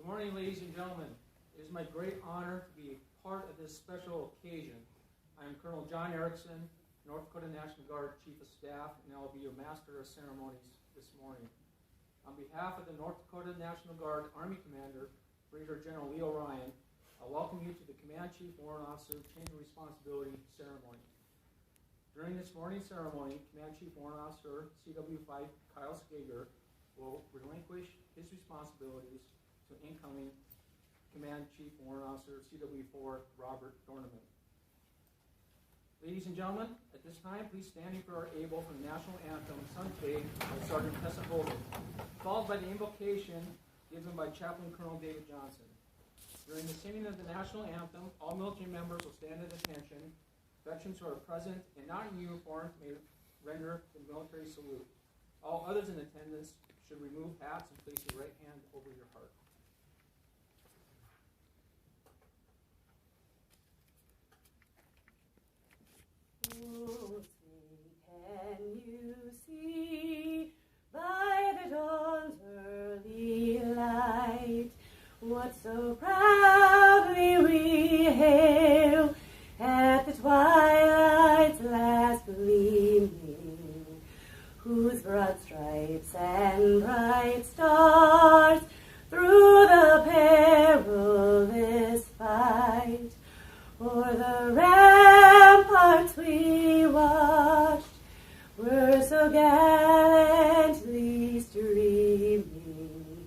Good morning, ladies and gentlemen. It is my great honor to be part of this special occasion. I am Colonel John Erickson, North Dakota National Guard Chief of Staff, and I will be your Master of Ceremonies this morning. On behalf of the North Dakota National Guard Army Commander, Brigadier General Leo Ryan, I welcome you to the Command Chief Warrant Officer Change of Responsibility Ceremony. During this morning's ceremony, Command Chief Warrant Officer CCWO Kyle Skager will relinquish his responsibilities to incoming Command Chief Warrant Officer CCWO Robert Dorneman. Ladies and gentlemen, at this time, please stand for our able for the National Anthem, Sun Fade, by Sergeant Tessa Holden, followed by the invocation given by Chaplain Colonel David Johnson. During the singing of the National Anthem, all military members will stand at attention. Veterans who are present and not in uniform may render the military salute. All others in attendance should remove hats and place your right hand over your heart. Oh, can you see by the dawn's early light what so proudly we hail at the twilight's last gleaming, whose broad stripes and bright stars through the perilous fight o'er the ramparts we watched were so gallantly streaming,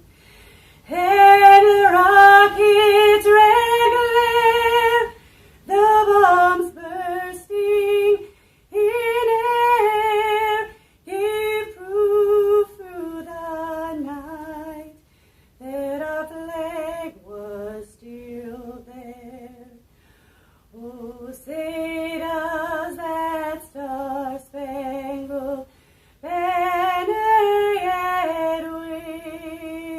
and the rocket's red glare, the bombs bursting in air, gave proof through the night that our flag was still there. Oh, say does that star-spangled banner yet wave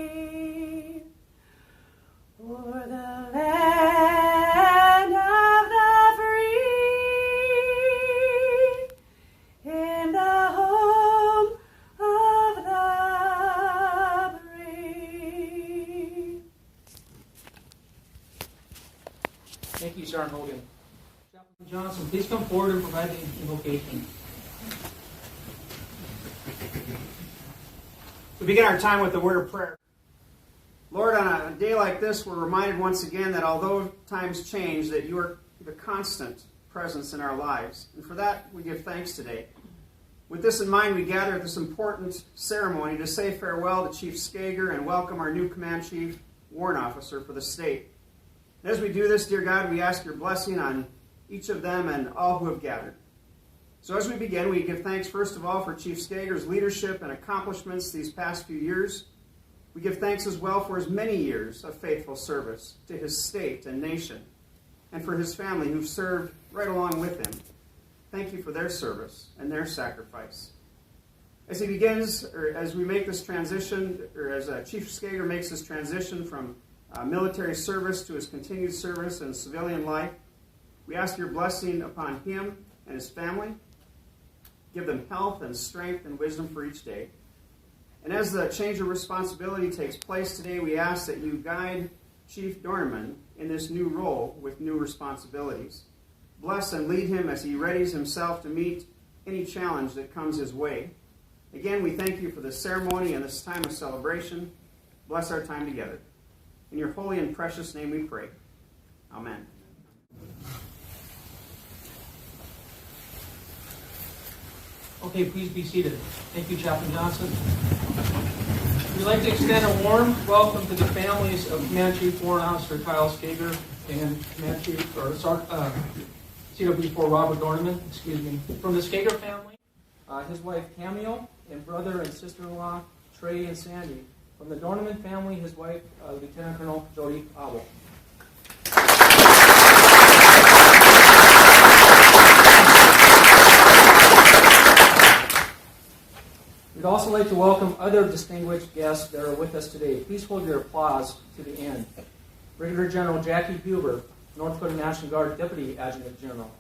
o'er the land of the free and the home of the brave? Thank you, Sergeant Hogan. Chaplain Johnson, please come forward and provide the invocation. We begin our time with the word of prayer. Lord, on a day like this, we're reminded once again that although times change, that you are the constant presence in our lives. And for that, we give thanks today. With this in mind, we gather at this important ceremony to say farewell to Chief Skager and welcome our new Command Chief Warrant Officer for the state. And as we do this, dear God, we ask your blessing on each of them and all who have gathered. So as we begin, we give thanks first of all for Chief Skager's leadership and accomplishments these past few years. We give thanks as well for his many years of faithful service to his state and nation, and for his family who've served right along with him. Thank you for their service and their sacrifice. As he begins, or as we make this transition, or as Chief Skager makes this transition from military service to his continued service in civilian life, we ask your blessing upon him and his family. Give them health and strength and wisdom for each day. And as the change of responsibility takes place today, we ask that you guide Chief Dorneman in this new role with new responsibilities. Bless and lead him as he readies himself to meet any challenge that comes his way. Again, we thank you for this ceremony and this time of celebration. Bless our time together. In your holy and precious name we pray. Amen. Okay, please be seated. Thank you, Chaplain Johnson. We'd like to extend a warm welcome to the families of Command Chief Warrant Officer Kyle Skager and Command Chief CCWO Robert Dorneman, from the Skager family, his wife Camille, and brother and sister-in-law Trey and Sandy. From the Dorneman family, his wife Lieutenant Colonel Jody Abel. We'd also like to welcome other distinguished guests that are with us today. Please hold your applause to the end. Brigadier General Jackie Huber, North Dakota National Guard Deputy Adjutant General.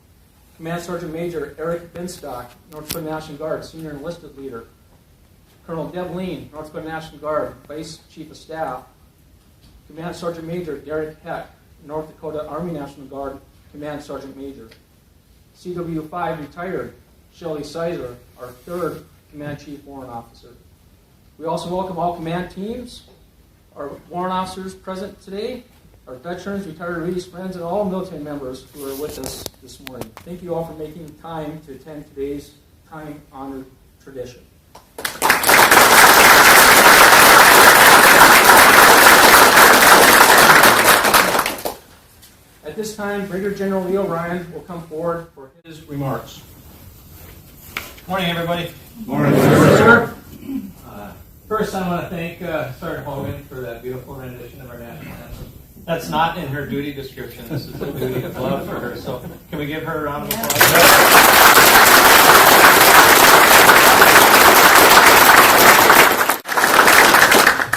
Command Sergeant Major Eric Binstock, North Dakota National Guard Senior Enlisted Leader. Colonel Deb Lean, North Dakota National Guard Vice Chief of Staff. Command Sergeant Major Derek Heck, North Dakota Army National Guard Command Sergeant Major. CWO-5 retired Shelley Sizer, our 3rd Command Chief Warrant Officer. We also welcome all command teams, our warrant officers present today, our veterans, retirees, friends, and all military members who are with us this morning. Thank you all for making time to attend today's time-honored tradition. At this time, Brigadier General Leo Ryan will come forward for his remarks. Morning, everybody. Morning, sir. First, I want to thank Sergeant Hogan for that beautiful rendition of our national anthem. That's not in her duty description. This is a duty of love for her. So, can we give her a round of applause?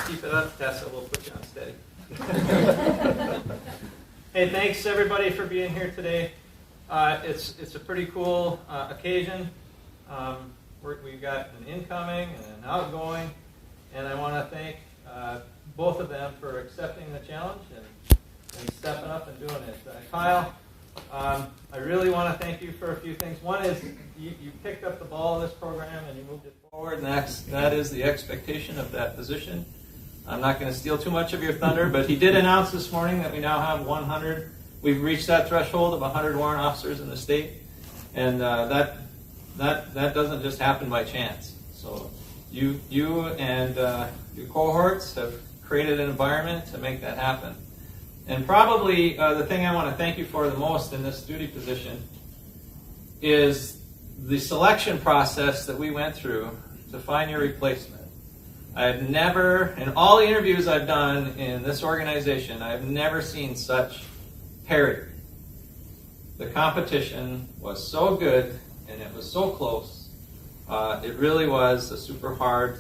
Keep it up, Tessa. We'll put you on steady. Hey, thanks everybody for being here today. It's a pretty cool occasion. We've got an incoming and an outgoing, and I want to thank both of them for accepting the challenge and stepping up and doing it. Kyle, I really want to thank you for a few things. One is you picked up the ball of this program and you moved it forward, and that is the expectation of that position. I'm not going to steal too much of your thunder, but he did announce this morning that we now have 100. We've reached that threshold of 100 warrant officers in the state, and that doesn't just happen by chance. So you and your cohorts have created an environment to make that happen. And probably the thing I want to thank you for the most in this duty position is the selection process that we went through to find your replacement. I've never, in all the interviews I've done in this organization, I've never seen such parity. The competition was so good and it was so close. It really was a super hard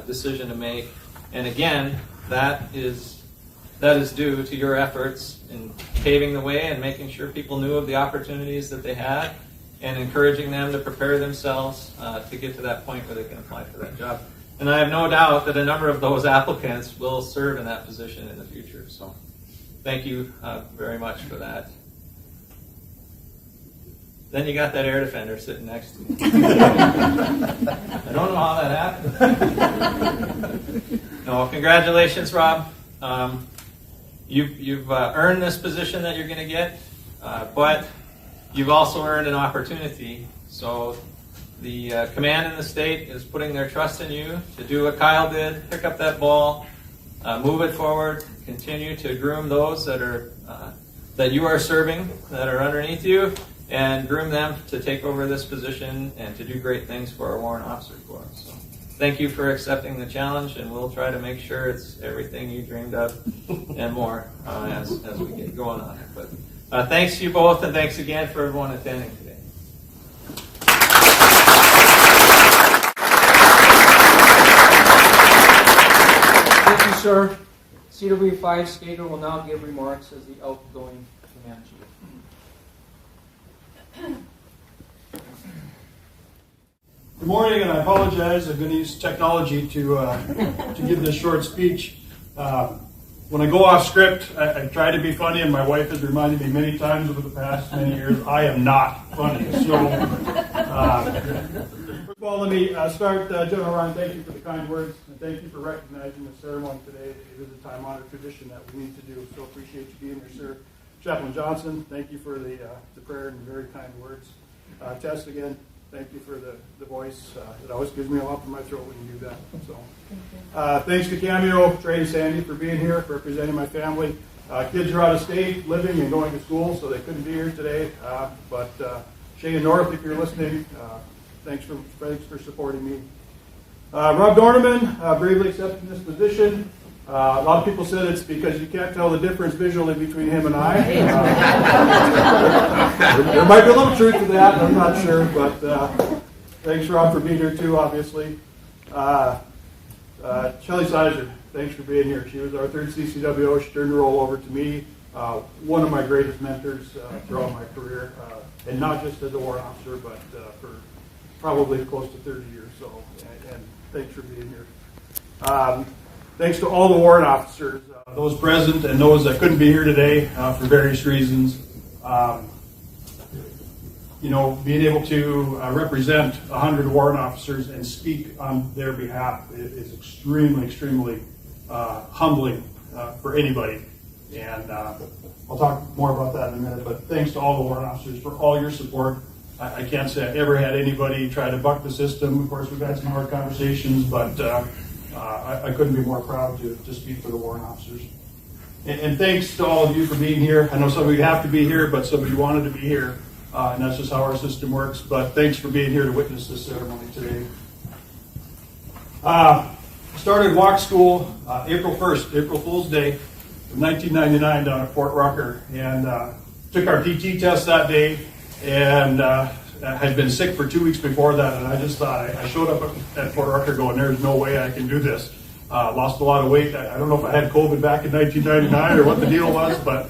decision to make. And again, that is due to your efforts in paving the way and making sure people knew of the opportunities that they had and encouraging them to prepare themselves to get to that point where they can apply for that job. And I have no doubt that a number of those applicants will serve in that position in the future. So thank you very much for that. Then you got that air defender sitting next to you. I don't know how that happened. No, congratulations, Rob. You've earned this position that you're going to get, but you've also earned an opportunity. So the command in the state is putting their trust in you to do what Kyle did, pick up that ball, move it forward, continue to groom those that you are serving, that are underneath you, and groom them to take over this position and to do great things for our warrant officer corps. So thank you for accepting the challenge, and we'll try to make sure it's everything you dreamed of and more as we get going on it. But thanks to you both, and thanks again for everyone attending today. Thank you, sir. CW5 Skater will now give remarks as the outgoing command chief. Good morning, and I apologize. I'm going to use technology to give this short speech. When I go off script, I try to be funny, and my wife has reminded me many times over the past many years, I am not funny. So, first of all, let me start. General Ryan, thank you for the kind words, and thank you for recognizing the ceremony today. It is a time-honored tradition that we need to do, so appreciate you being here, sir. Chaplain Johnson, thank you for the prayer and very kind words. Tess, again, thank you for the voice. It always gives me a lump in my throat when you do that. So, thanks to Cameo, Trey, and Sandy for being here, for representing my family. Kids are out of state, living and going to school, so they couldn't be here today. But Shay and North, if you're listening, thanks for supporting me. Rob Dorneman, bravely accepting this position. A lot of people said it's because you can't tell the difference visually between him and I. There might be a little truth to that, I'm not sure, but thanks, Rob, for being here too, obviously. Shelley Sizer, thanks for being here. She was our 3rd CCWO. She turned the role over to me. One of my greatest mentors throughout my career, and not just as a warrant officer, but for probably close to 30 years. So, and thanks for being here. Thanks to all the warrant officers, those present and those that couldn't be here today for various reasons. Being able to represent 100 warrant officers and speak on their behalf is extremely, extremely humbling for anybody. And I'll talk more about that in a minute, but thanks to all the warrant officers for all your support. I can't say I ever had anybody try to buck the system. Of course, we've had some hard conversations, but I couldn't be more proud to speak for the warrant officers. And thanks to all of you for being here. I know some of you have to be here, but some of you wanted to be here, and that's just how our system works. But thanks for being here to witness this ceremony today. Started walk school April 1st, April Fool's Day of 1999 down at Fort Rucker, and took our PT test that day, and I had been sick for 2 weeks before that, and I just thought, I showed up at Fort Rucker going, there's no way I can do this. Lost a lot of weight. I don't know if I had COVID back in 1999 or what the deal was, but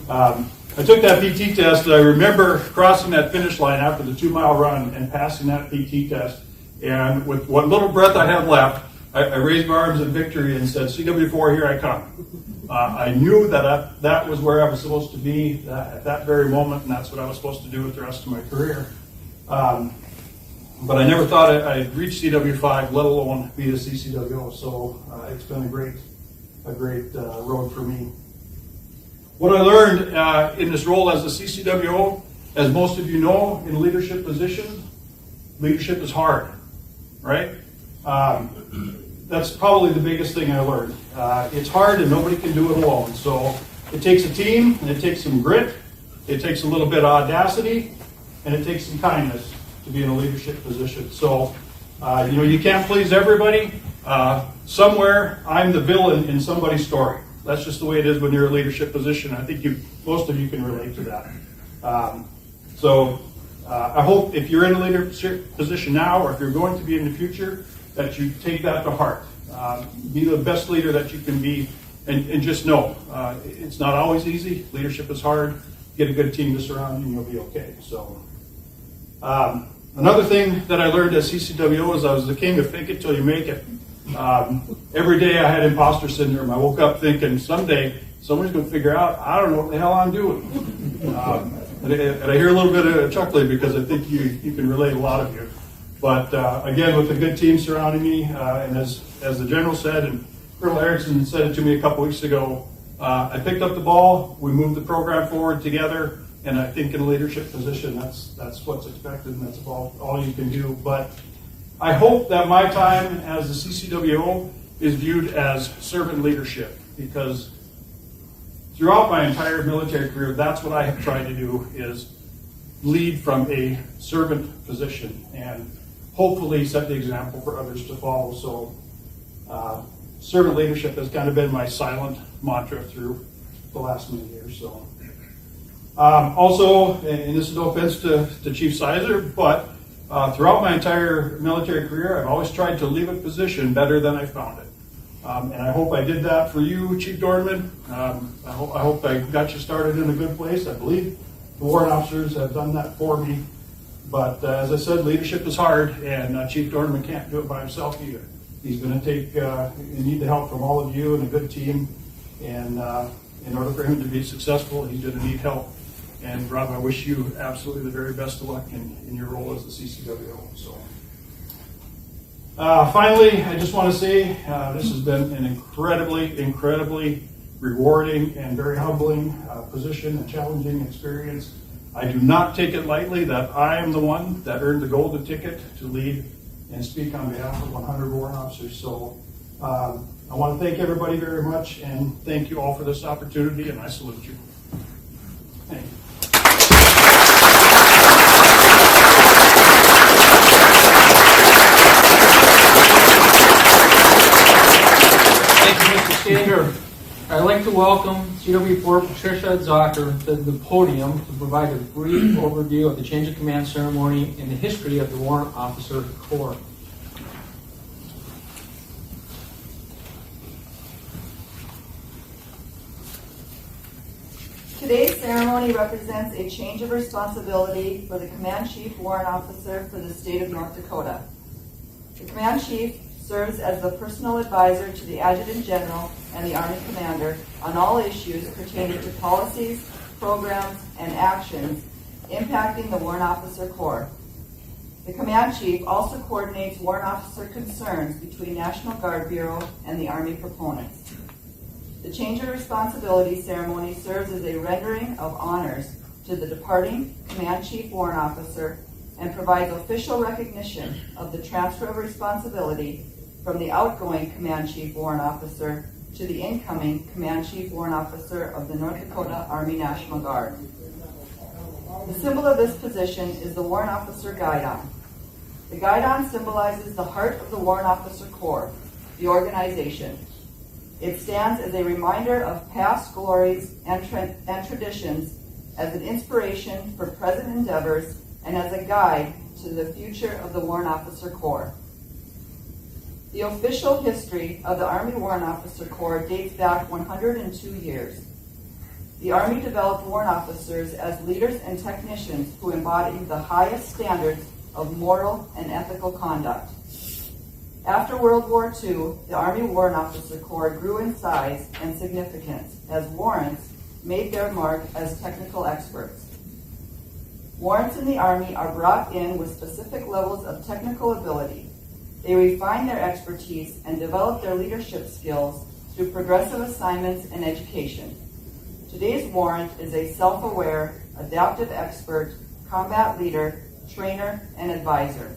I took that PT test. I remember crossing that finish line after the 2-mile run and passing that PT test, and with what little breath I had left, I raised my arms in victory and said, CW4, here I come. I knew that was where I was supposed to be at that very moment, and that's what I was supposed to do with the rest of my career. But I never thought I'd reach CW5, let alone be a CCWO. So it's been a great road for me. What I learned in this role as a CCWO, as most of you know, in leadership positions, leadership is hard, right? That's probably the biggest thing I learned. It's hard and nobody can do it alone. So it takes a team, and it takes some grit, it takes a little bit of audacity, and it takes some kindness to be in a leadership position. So, you can't please everybody. Somewhere, I'm the villain in somebody's story. That's just the way it is when you're in a leadership position. I think most of you can relate to that. I hope if you're in a leadership position now, or if you're going to be in the future, that you take that to heart. Be the best leader that you can be, and just know it's not always easy. Leadership is hard. Get a good team to surround you, and you'll be okay. So, another thing that I learned as CCWO is I was the king of fake it till you make it. Every day I had imposter syndrome. I woke up thinking someday somebody's going to figure out I don't know what the hell I'm doing. And I hear a little bit of chuckling because I think you can relate, a lot of you. But again, with a good team surrounding me, and as the general said, and Colonel Erickson said it to me a couple weeks ago, I picked up the ball, we moved the program forward together, and I think in a leadership position, that's what's expected, and that's all you can do. But I hope that my time as a CCWO is viewed as servant leadership, because throughout my entire military career, that's what I have tried to do, is lead from a servant position and hopefully set the example for others to follow. So servant leadership has kind of been my silent mantra through the last many years. So also, and this is no offense to Chief Sizer, but throughout my entire military career, I've always tried to leave a position better than I found it. And I hope I did that for you, Chief Dornman. I hope I got you started in a good place. I believe the warrant officers have done that for me. But as I said, leadership is hard, and Chief Dornman can't do it by himself either. He's going to need the help from all of you and a good team. And in order for him to be successful, he's going to need help. And Rob, I wish you absolutely the very best of luck in your role as the CCWO. So, finally, I just want to say this has been an incredibly rewarding and very humbling position, and challenging experience. I do not take it lightly that I am the one that earned the golden ticket to lead and speak on behalf of 100 warrant officers. So I want to thank everybody very much, and thank you all for this opportunity, and I salute you. Thank you. Thank you, Mr. Stanger. I'd like to welcome CW4 Patricia Zocker to the podium to provide a brief overview of the change of command ceremony and the history of the Warrant Officer Corps. Today's ceremony represents a change of responsibility for the Command Chief Warrant Officer for the state of North Dakota. The Command Chief serves as the personal advisor to the Adjutant General and the Army Commander on all issues pertaining to policies, programs, and actions impacting the Warrant Officer Corps. The Command Chief also coordinates warrant officer concerns between National Guard Bureau and the Army proponents. The change of responsibility ceremony serves as a rendering of honors to the departing Command Chief Warrant Officer and provides official recognition of the transfer of responsibility from the outgoing Command Chief Warrant Officer to the incoming Command Chief Warrant Officer of the North Dakota Army National Guard. The symbol of this position is the Warrant Officer Guidon. The Guidon symbolizes the heart of the Warrant Officer Corps, the organization. It stands as a reminder of past glories and traditions, as an inspiration for present endeavors, and as a guide to the future of the Warrant Officer Corps. The official history of the Army Warrant Officer Corps dates back 102 years. The Army developed warrant officers as leaders and technicians who embodied the highest standards of moral and ethical conduct. After World War II, the Army Warrant Officer Corps grew in size and significance as warrants made their mark as technical experts. Warrants in the Army are brought in with specific levels of technical ability. They refine their expertise and develop their leadership skills through progressive assignments and education. Today's warrant is a self-aware, adaptive expert, combat leader, trainer, and advisor.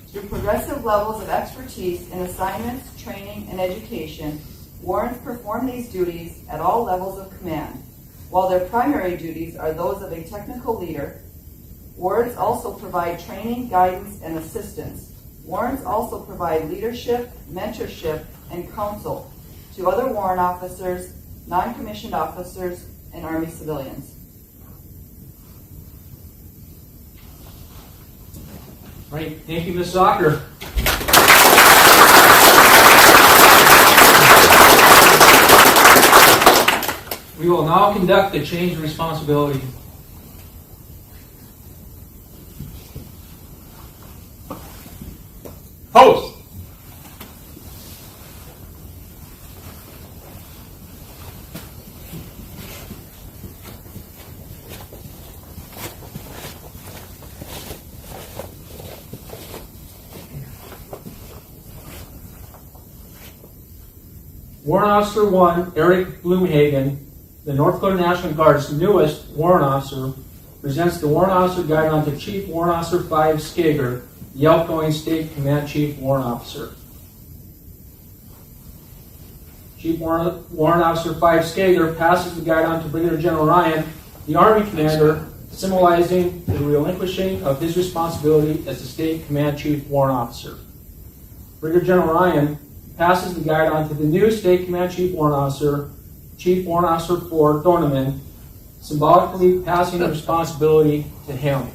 Through progressive levels of expertise in assignments, training, and education, warrants perform these duties at all levels of command. While their primary duties are those of a technical leader, warrants also provide training, guidance, and assistance. Warrants also provide leadership, mentorship, and counsel to other warrant officers, non-commissioned officers, and Army civilians. Right. Thank you, Ms. Zocker. We will now conduct the change of responsibility. Post. Warrant Officer 1, Eric Bloomhagen, the North Dakota National Guard's newest warrant officer, presents the Warrant Officer Guidon to Chief Warrant Officer 5 Skager, the outgoing State Command Chief Warrant Officer. Chief Warrant Officer 5 Skager passes the Guidon to Brigadier General Ryan, the Army Commander, symbolizing the relinquishing of his responsibility as the State Command Chief Warrant Officer. Brigadier General Ryan passes the Guidon to the new State Command Chief Warrant Officer, Chief Warrant Officer 4 Dorneman, symbolically passing the responsibility to him.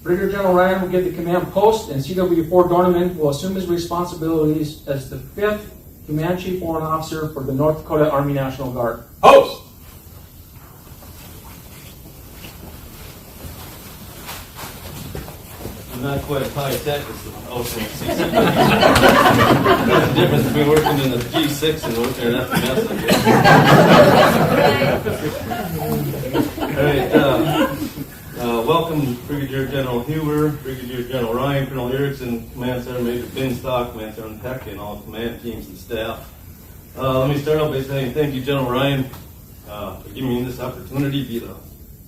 Brigadier General Ryan will give the command post, and CCWO Dorneman will assume his responsibilities as the 5th Command Chief Warrant Officer for the North Dakota Army National Guard. Post! Not quite as high tech as the CCWO. There's a difference between working in the G6 and working in FMS, I guess. All right. Welcome Brigadier General Huber, Brigadier General Ryan, Colonel Erickson, Command Sergeant Major Binstock, Command Sergeant Peck, and all command teams and staff. Let me start out by saying thank you, General Ryan, for giving me this opportunity to be the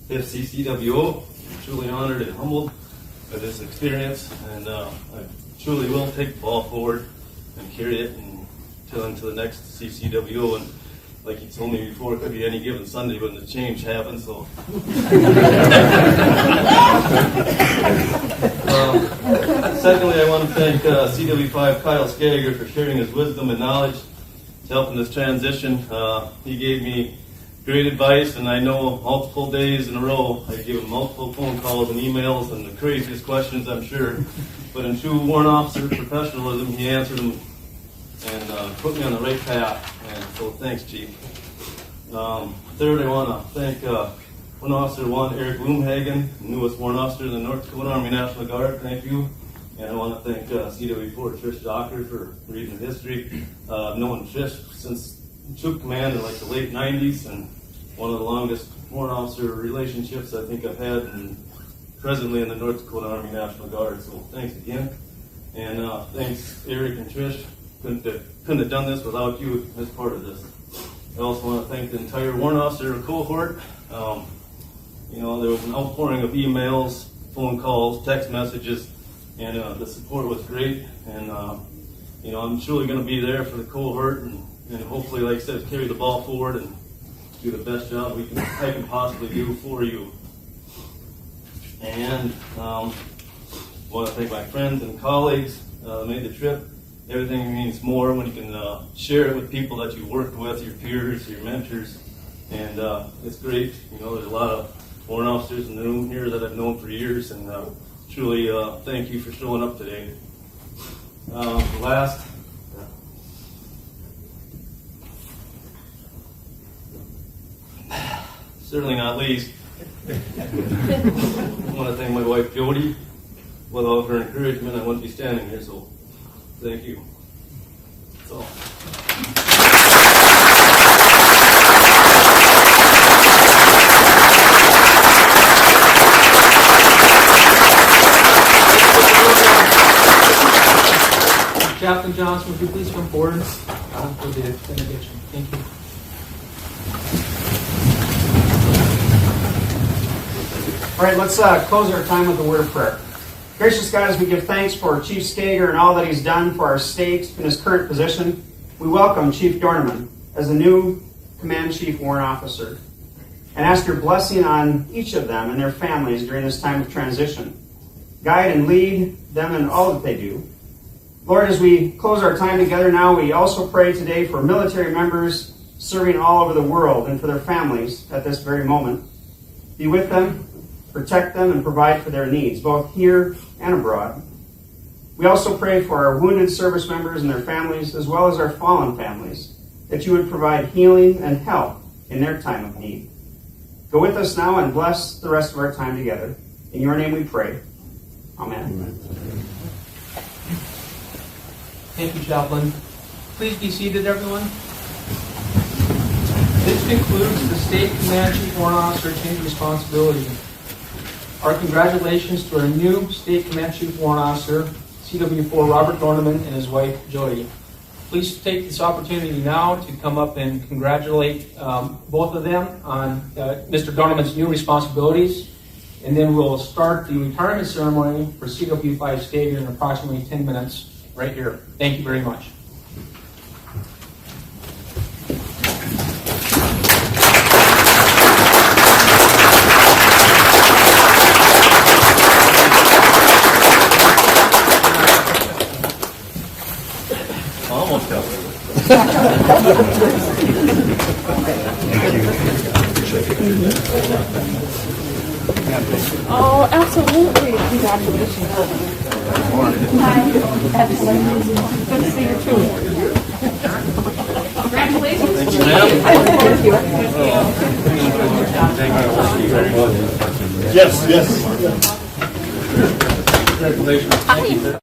5th CCWO. I'm truly honored and humbled by this experience, and I truly will take the ball forward and carry it into the next CCWO. And like you told me before, it could be any given Sunday when the change happens. So, secondly, I want to thank CW5 Kyle Skager for sharing his wisdom and knowledge to help in this transition. He gave me great advice, and I know multiple days in a row I gave him multiple phone calls and emails and the craziest questions, I'm sure. But in true warrant officer professionalism, he answered them and put me on the right path. And so thanks, Chief. Third, I want to thank Warrant Officer 1 Eric Bloomhagen, newest Warrant Officer in the North Dakota Army National Guard. Thank you. And I want to thank CWO Trish Docker for reading the history. I've known Trish since he took command in like the late 90s, and one of the longest warrant officer relationships I think I've had presently in the North Dakota Army National Guard. So thanks again. And thanks Eric and Trish. Couldn't have done this without you as part of this. I also want to thank the entire warrant officer cohort. There was an outpouring of emails, phone calls, text messages, and the support was great. And I'm truly going to be there for the cohort, and hopefully, like I said, carry the ball forward and do the best job I can possibly do for you. And I want to thank my friends and colleagues that made the trip. Everything means more when you can share it with people that you worked with, your peers, your mentors, and it's great. There's a lot of warrant officers in the room here that I've known for years, and truly thank you for showing up today. Last, certainly not least, I want to thank my wife Jody. Without her encouragement, I wouldn't be standing here, so thank you. That's all. Chaplain Johnson, would you please come forward for the benediction? Thank you. All right, let's close our time with a word of prayer. Gracious God, as we give thanks for Chief Skager and all that he's done for our state in his current position, we welcome Chief Dorneman as the new Command Chief Warrant Officer and ask your blessing on each of them and their families during this time of transition. Guide and lead them in all that they do. Lord, as we close our time together now, we also pray today for military members serving all over the world and for their families at this very moment. Be with them, protect them, and provide for their needs, both here and abroad. We also pray for our wounded service members and their families, as well as our fallen families, that you would provide healing and help in their time of need. Go with us now and bless the rest of our time together. In your name we pray. Amen. Amen. Thank you, Chaplain. Please be seated, everyone. This concludes the State Command Chief Warrant Officer change of responsibility. Our congratulations to our new State Command Chief Warrant Officer, CWO Robert Dorneman, and his wife, Jody. Please take this opportunity now to come up and congratulate both of them on Mr. Dorneman's new responsibilities. And then we'll start the retirement ceremony for CW5 Skager in approximately 10 minutes right here. Thank you very much. Almost got it. Oh, absolutely. Congratulations. Hi. Absolutely. Good to see you too. Congratulations. Thank you, ma'am. Thank you. Yes, yes. Congratulations. Thank you.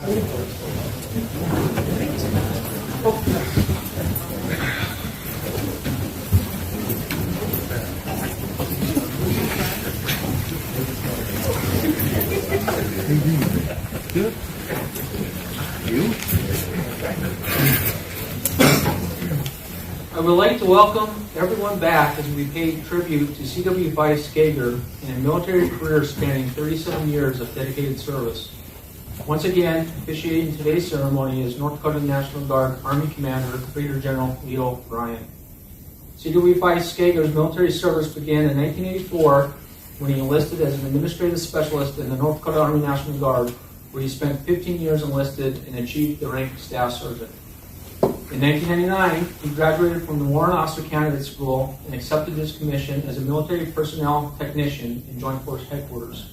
I would like to welcome everyone back as we pay tribute to CWO Skager in a military career spanning 37 years of dedicated service. Once again, officiating today's ceremony is North Dakota National Guard Army Commander Brigadier General Leo Ryan. CWO Skager's military service began in 1984 when he enlisted as an administrative specialist in the North Dakota Army National Guard, where he spent 15 years enlisted and achieved the rank of Staff Sergeant. In 1999, he graduated from the Warrant Officer Candidate School and accepted his commission as a military personnel technician in Joint Force Headquarters.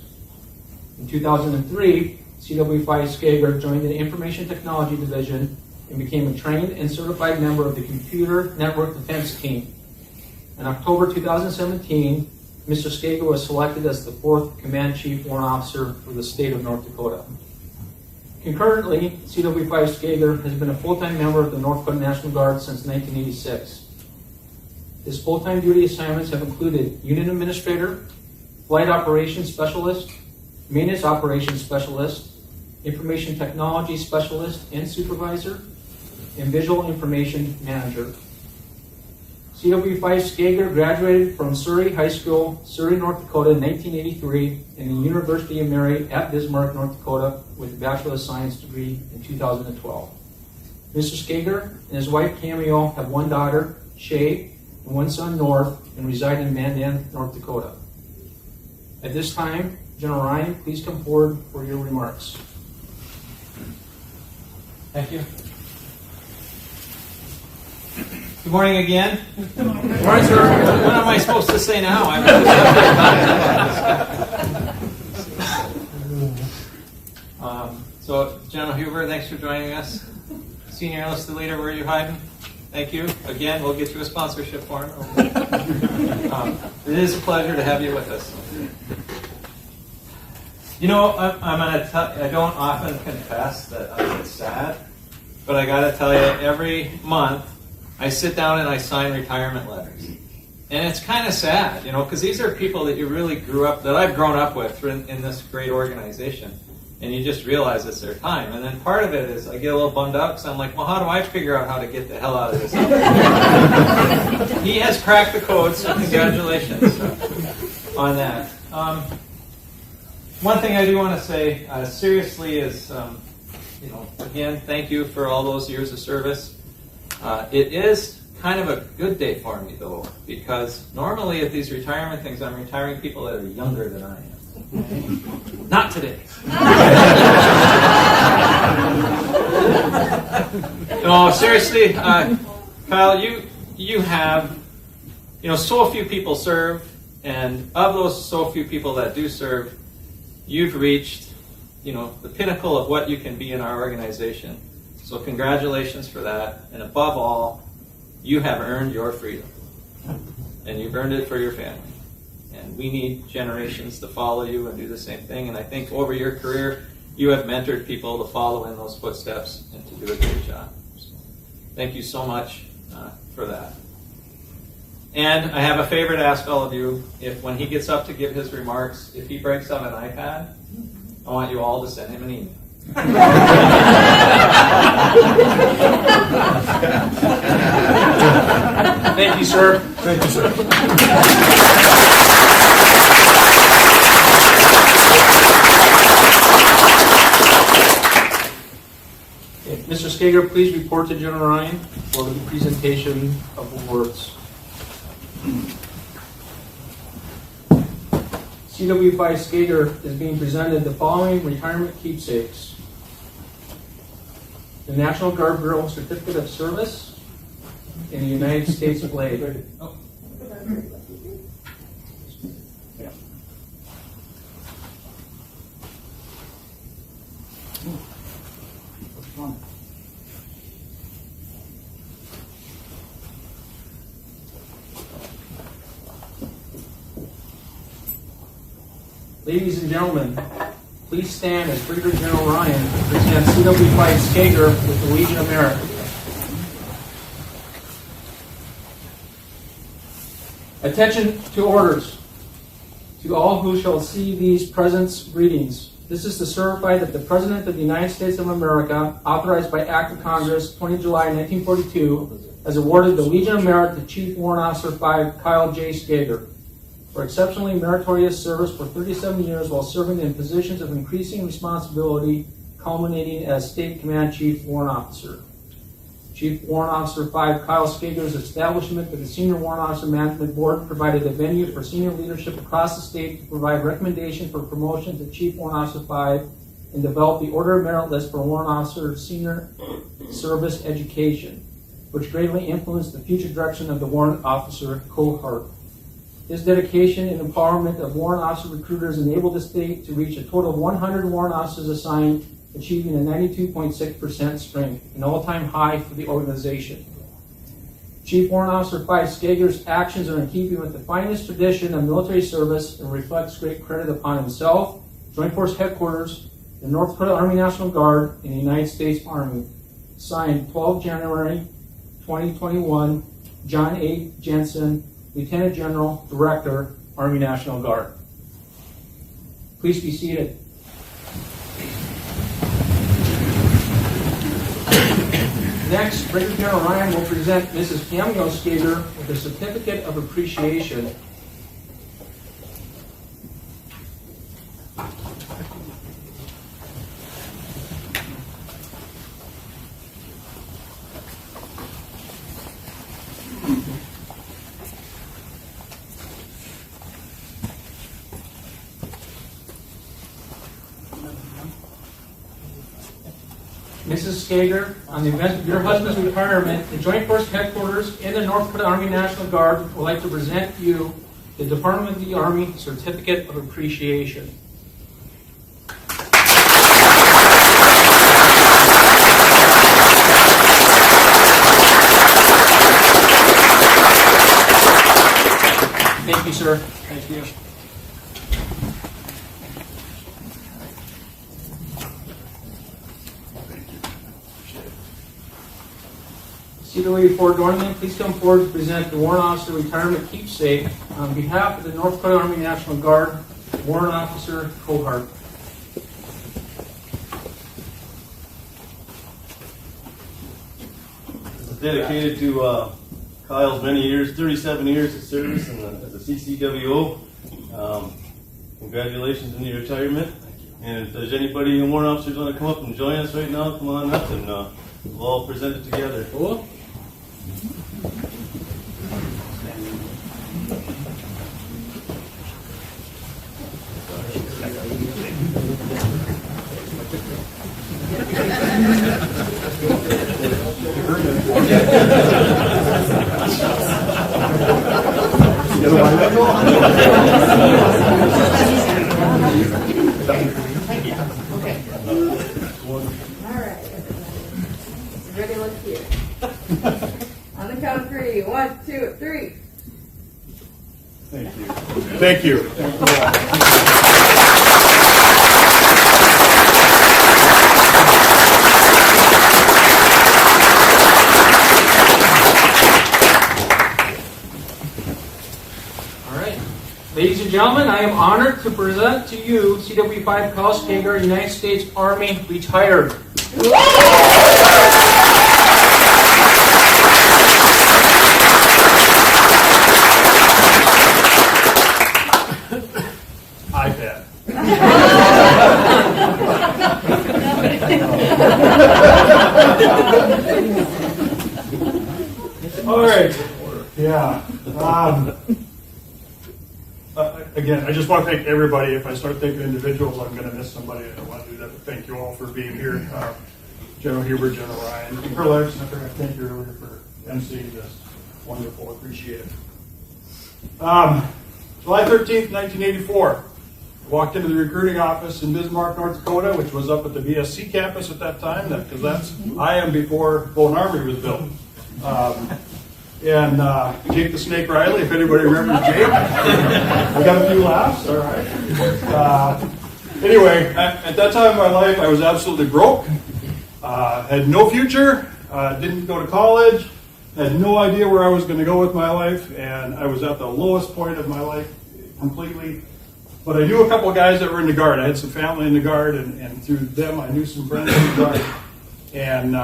In 2003, CWO Skager joined the Information Technology Division and became a trained and certified member of the Computer Network Defense Team. In October 2017, Mr. Skager was selected as the 4th Command Chief Warrant Officer for the state of North Dakota. Concurrently, CWO Skager has been a full-time member of the North Dakota National Guard since 1986. His full-time duty assignments have included Unit Administrator, Flight Operations Specialist, Maintenance Operations Specialist, Information Technology Specialist and Supervisor, and Visual Information Manager. CWO Skager graduated from Surrey High School, Surrey, North Dakota in 1983 and the University of Mary at Bismarck, North Dakota with a Bachelor of Science degree in 2012. Mr. Skager and his wife Cameo have one daughter, Shay, and one son, North, and reside in Mandan, North Dakota. At this time, General Ryan, please come forward for your remarks. Thank you. Good morning again. Good morning, sir. What am I supposed to say now? So, General Huber, thanks for joining us. Senior Enlisted Leader, where are you hiding? Thank you. Again, we'll get you a sponsorship form. It is a pleasure to have you with us. You know, I don't often confess that I get sad, but I got to tell you, every month I sit down and I sign retirement letters. And it's kind of sad, you know, because these are people that you really that I've grown up with in this great organization. And you just realize it's their time. And then part of it is I get a little bummed out because I'm like, well, how do I figure out how to get the hell out of this? He has cracked the code, so congratulations on that. One thing I do want to say seriously is, again, thank you for all those years of service. It is kind of a good day for me, though, because normally at these retirement things, I'm retiring people that are younger than I am. Not today. No, seriously, Kyle, you have, so few people serve, and of those so few people that do serve, you've reached, the pinnacle of what you can be in our organization. So congratulations for that, and above all, you have earned your freedom, and you've earned it for your family. And we need generations to follow you and do the same thing. And I think over your career, you have mentored people to follow in those footsteps and to do a great job. So thank you so much for that. And I have a favor to ask all of you. If when he gets up to give his remarks, if he breaks out an iPad, I want you all to send him an email. Thank you, sir. Thank you, sir. Okay, Mr. Skager, please report to General Ryan for the presentation of awards. CWO Skager is being presented the following retirement keepsakes: the National Guard Bureau Certificate of Service and the United States flag. Oh. Ladies and gentlemen, Please stand as Brigadier General Ryan presents CW5 Skager with the Legion of Merit. Attention to orders. To all who shall see these presents, greetings. This is to certify that the President of the United States of America, authorized by Act of Congress 20 July 1942, has awarded the Legion of Merit to Chief Warrant Officer 5 Kyle J. Skager for exceptionally meritorious service for 37 years while serving in positions of increasing responsibility, culminating as State Command Chief Warrant Officer. Chief Warrant Officer 5 Kyle Skager's establishment of the Senior Warrant Officer Management Board provided a venue for senior leadership across the state to provide recommendation for promotion to Chief Warrant Officer 5 and develop the Order of Merit list for Warrant Officer Senior Service Education, which greatly influenced the future direction of the Warrant Officer cohort. This dedication and empowerment of warrant officer recruiters enabled the state to reach a total of 100 warrant officers assigned, achieving a 92.6% strength, an all-time high for the organization. Chief Warrant Officer 5 Skager's actions are in keeping with the finest tradition of military service and reflects great credit upon himself, Joint Force Headquarters, the North Dakota Army National Guard, and the United States Army. Signed 12 January 2021, John A. Jensen, Lieutenant General, Director, Army National Guard. Please be seated. Next, Brigadier General Ryan will present Mrs. Cameo Skager with a certificate of appreciation. Mrs. Skager, on the event of your husband's retirement, the Joint Force Headquarters in the North Dakota Army National Guard would like to present you the Department of the Army Certificate of Appreciation. Thank you, sir. Thank you. CCWO Dornman, please come forward to present the Warrant Officer Retirement Keepsake on behalf of the North Dakota Army National Guard Warrant Officer Cohort. This is dedicated to Kyle's many years, 37 years of service as a CCWO. Congratulations on your retirement. And if there's anybody in warrant officers want to come up and join us right now, come on up and we'll all present it together. Cool. Ready, let's hear it. On the count of 3. 1, 2, 3. Thank you. Thank you. All right. Ladies and gentlemen, I am honored to present to you CW5 Kyle Skager, United States Army, retired. iPad. All right. Yeah. Again, I just want to thank everybody. If I start thanking individuals, I'm going to miss somebody. I don't want to do that, but thank you all for being here. General Huber, General Ryan, and Colonel Erickson, I forgot to thank you earlier for emceeing this. Wonderful. Appreciate it. July 13th, 1984. I walked into the recruiting office in Bismarck, North Dakota, which was up at the VSC campus at that time, because I am before Bone Armory was built. And Jake the Snake Riley, if anybody remembers Jake. I got a few laughs, all right. Anyway, at that time in my life, I was absolutely broke. Had no future. Didn't go to college. Had no idea where I was going to go with my life, and I was at the lowest point of my life completely. But I knew a couple of guys that were in the Guard. I had some family in the Guard, and through them, I knew some friends in the Guard. And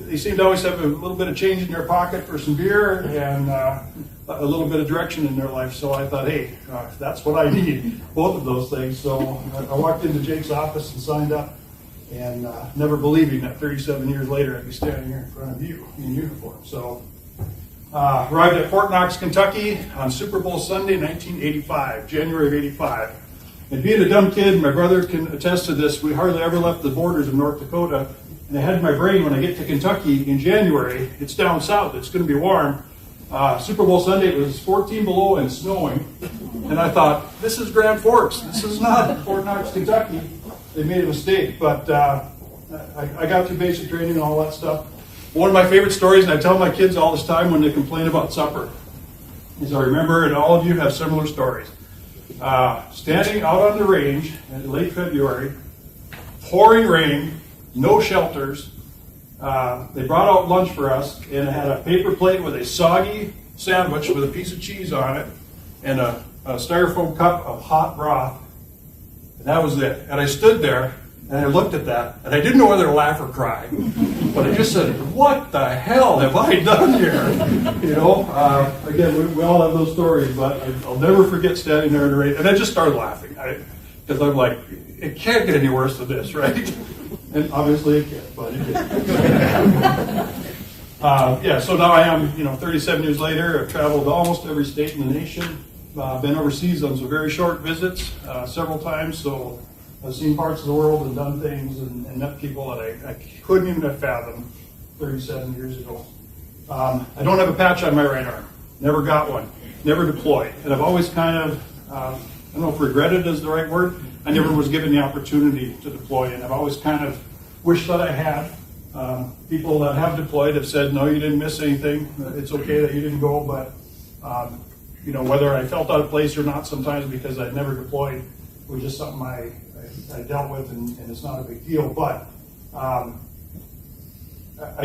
they seemed to always have a little bit of change in their pocket for some beer and a little bit of direction in their life. So I thought, hey, that's what I need, both of those things. So I walked into Jake's office and signed up, and never believing that 37 years later I'd be standing here in front of you in uniform. So arrived at Fort Knox, Kentucky on Super Bowl Sunday, 1985, January of 85. And being a dumb kid, my brother can attest to this, we hardly ever left the borders of North Dakota. And I had in my brain, when I get to Kentucky in January, it's down south, it's going to be warm. Super Bowl Sunday, it was 14 below and snowing. And I thought, this is Grand Forks. This is not Fort Knox, Kentucky. They made a mistake. But I got through basic training and all that stuff. One of my favorite stories, and I tell my kids all this time when they complain about supper, is I remember, and all of you have similar stories, standing out on the range in late February, pouring rain, no shelters. They brought out lunch for us, and it had a paper plate with a soggy sandwich with a piece of cheese on it and a styrofoam cup of hot broth. And that was it. And I stood there, and I looked at that, and I didn't know whether to laugh or cry. But I just said, what the hell have I done here? You know, again, we all have those stories, but I'll never forget standing there in the rain. And I just started laughing. Because I'm like, it can't get any worse than this, right? And obviously it can, but it did. So now I am, 37 years later. I've traveled to almost every state in the nation. Been overseas on some very short visits several times, so I've seen parts of the world and done things and met people that I couldn't even have fathomed 37 years ago. I don't have a patch on my right arm. Never got one. Never deployed. And I've always kind of, I don't know if regretted is the right word. I never was given the opportunity to deploy, and I've always kind of wished that I had. People that have deployed have said, no, you didn't miss anything. It's okay that you didn't go, but whether I felt out of place or not sometimes because I'd never deployed was just something I dealt with, and it's not a big deal. But I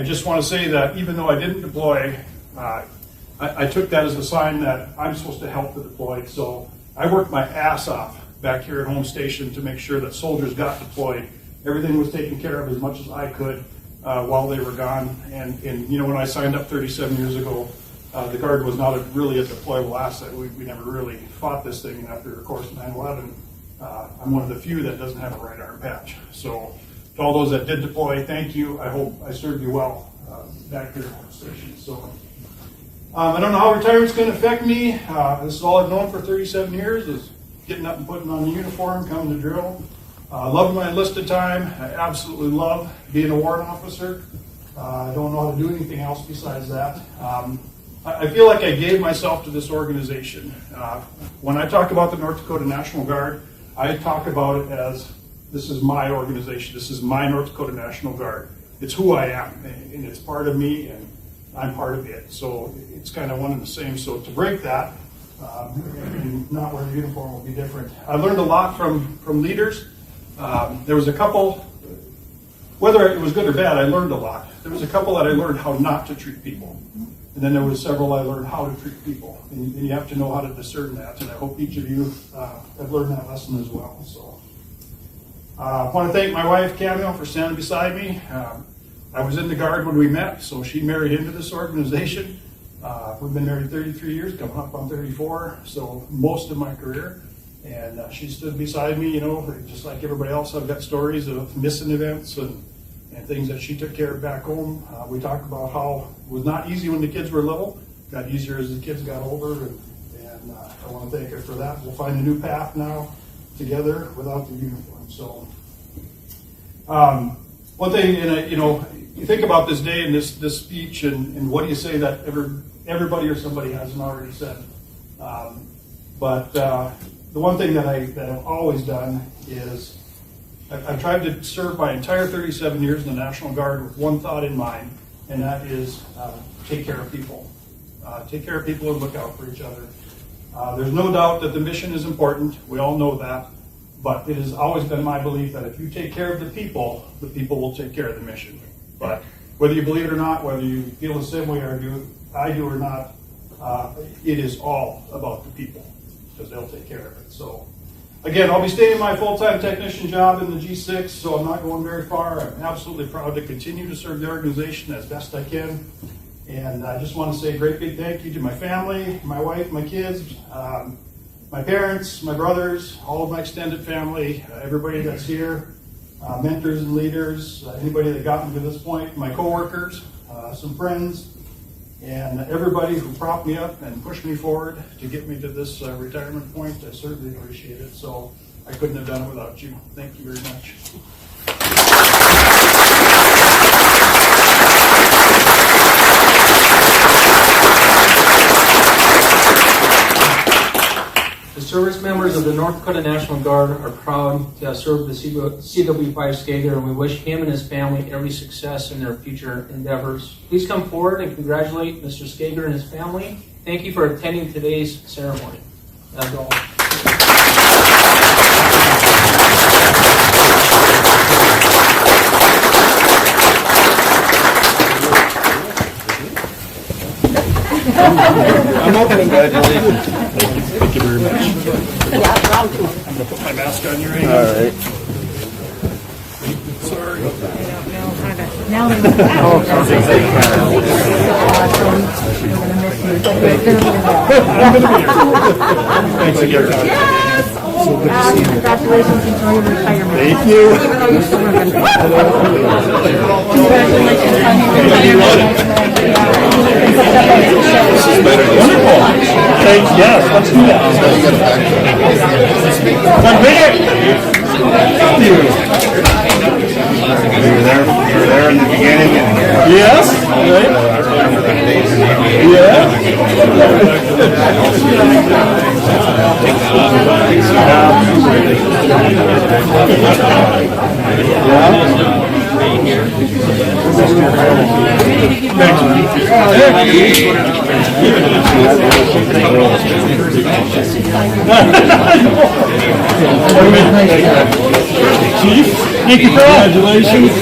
just want to say that even though I didn't deploy, I took that as a sign that I'm supposed to help the deployed. So I worked my ass off back here at home station to make sure that soldiers got deployed. Everything was taken care of as much as I could while they were gone. And when I signed up 37 years ago, the Guard was not really a deployable asset. We never really fought this thing after, of course, 9/11. I'm one of the few that doesn't have a right arm patch. So to all those that did deploy, thank you. I hope I served you well back here at home station. So I don't know how retirement's going to affect me. This is all I've known for 37 years is getting up and putting on the uniform, coming to drill. Loved my enlisted time. I absolutely love being a warrant officer. I don't know how to do anything else besides that. I feel like I gave myself to this organization. When I talk about the North Dakota National Guard, I talk about it as this is my organization. This is my North Dakota National Guard. It's who I am, and it's part of me, and I'm part of it. So it's kind of one and the same. So to break that, and not wear a uniform will be different. I learned a lot from leaders. There was a couple, whether it was good or bad, I learned a lot. There was a couple that I learned how not to treat people. And then there was several I learned how to treat people. And you have to know how to discern that. And I hope each of you have learned that lesson as well. So I want to thank my wife, Camille, for standing beside me. I was in the Guard when we met, so she married into this organization. We've been married 33 years, coming up on 34, so most of my career. And she stood beside me, just like everybody else. I've got stories of missing events and things that she took care of back home. We talked about how it was not easy when the kids were little. It got easier as the kids got older, and I want to thank her for that. We'll find a new path now together without the uniform. So one thing, you think about this day and this speech, and what do you say that everybody or somebody hasn't already said? But the one thing that I've always done is I've tried to serve my entire 37 years in the National Guard with one thought in mind, and that is take care of people. Take care of people and look out for each other. There's no doubt that the mission is important. We all know that. But it has always been my belief that if you take care of the people will take care of the mission. But whether you believe it or not, whether you feel the same way I do or not, it is all about the people, because they'll take care of it. So, again, I'll be staying in my full-time technician job in the G6, so I'm not going very far. I'm absolutely proud to continue to serve the organization as best I can. And I just want to say a great big thank you to my family, my wife, my kids, my parents, my brothers, all of my extended family, everybody that's here, mentors and leaders, anybody that got me to this point, my coworkers, some friends, and everybody who propped me up and pushed me forward to get me to this retirement point. I certainly appreciate it. So I couldn't have done it without you. Thank you very much. The service members of the North Dakota National Guard are proud to have served the CW5 Skager, and we wish him and his family every success in their future endeavors. Please come forward and congratulate Mr. Skager and his family. Thank you for attending today's ceremony. That's all. I'm opening. Congratulations. Thank you very much. I'm going to put my mask on your hand. All right. Sorry. Now Thanks again. congratulations, enjoy your retirement. Thank you. Even though you're still working. Congratulations on your retirement. This is better than wonderful. Thanks. Yes, let's do that. One minute. Thank you. You were there in the beginning. Yes. Right. Yeah. Chief, thank you, congratulations.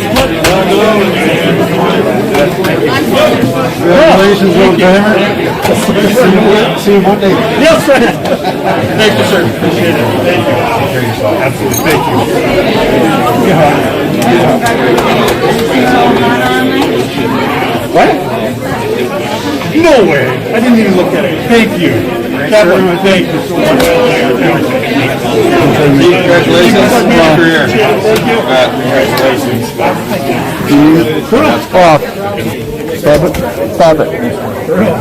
Congratulations, little timer. See you Monday. Yes, sir. Thank you, sir. Appreciate it. Thank you. Absolutely. Thank you. What? No way. I didn't even look at it. Thank you. Captain, thank you so much. Congratulations on your career. Thank you. Congratulations. Stop it. Stop it.